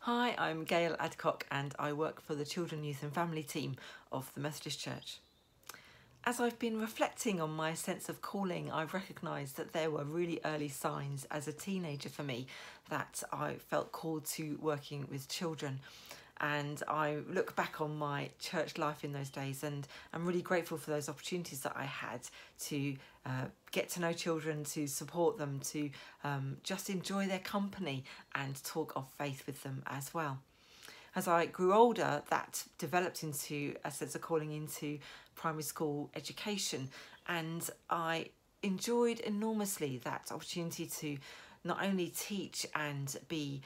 Hi, I'm Gail Adcock and I work for the Children, Youth and Family team of the Methodist Church. As I've been reflecting on my sense of calling, I've recognised that there were really early signs as a teenager for me that I felt called to working with children. And I look back on my church life in those days and I'm really grateful for those opportunities that I had to get to know children, to support them, to just enjoy their company and talk of faith with them as well. As I grew older, that developed into a sense of calling into primary school education, and I enjoyed enormously that opportunity to not only teach and be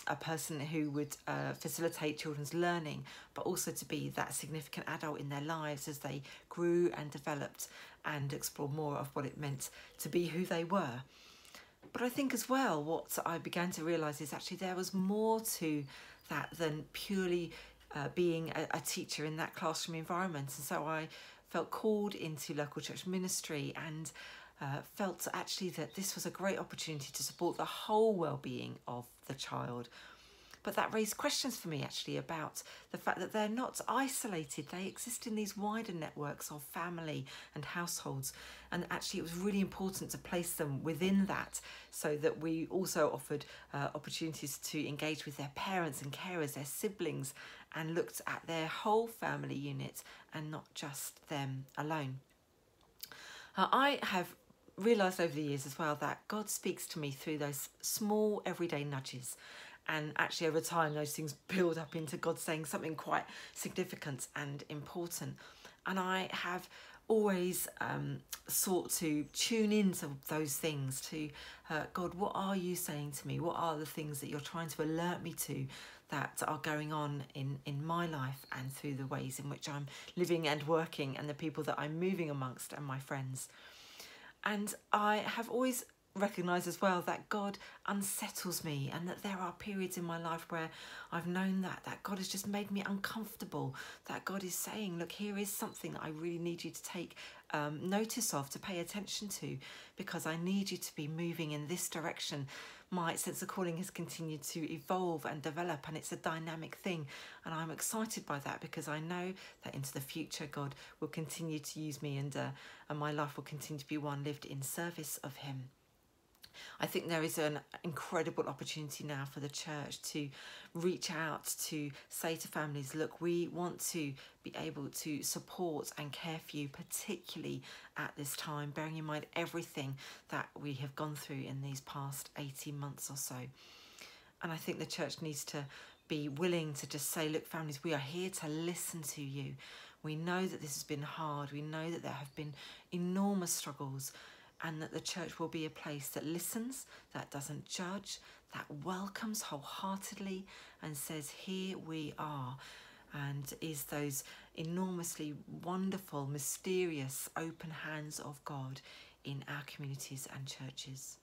a person who would facilitate children's learning, but also to be that significant adult in their lives as they grew and developed and explored more of what it meant to be who they were. But I think as well, what I began to realise is actually there was more to that than purely being a teacher in that classroom environment. And so I felt called into local church ministry and felt actually that this was a great opportunity to support the whole well-being of the child. But that raised questions for me actually about the fact that they're not isolated. They exist in these wider networks of family and households. And actually it was really important to place them within that so that we also offered opportunities to engage with their parents and carers, their siblings, and looked at their whole family unit and not just them alone. I have realised over the years as well that God speaks to me through those small everyday nudges. And actually over time those things build up into God saying something quite significant and important. And I have always sought to tune into those things to God, what are you saying to me? What are the things that you're trying to alert me to that are going on in my life and through the ways in which I'm living and working and the people that I'm moving amongst and my friends. And I have always recognised as well that God unsettles me and that there are periods in my life where I've known that God has just made me uncomfortable, that God is saying, look, here is something that I really need you to take notice of, to pay attention to, because I need you to be moving in this direction. My sense of calling has continued to evolve and develop, and it's a dynamic thing, and I'm excited by that because I know that into the future God will continue to use me and my life will continue to be one lived in service of him. I think there is an incredible opportunity now for the church to reach out, to say to families, look, we want to be able to support and care for you, particularly at this time, bearing in mind everything that we have gone through in these past 18 months or so. And I think the church needs to be willing to just say, look, families, we are here to listen to you. We know that this has been hard. We know that there have been enormous struggles, and that the church will be a place that listens, that doesn't judge, that welcomes wholeheartedly and says, here we are, and is those enormously wonderful, mysterious, open hands of God in our communities and churches.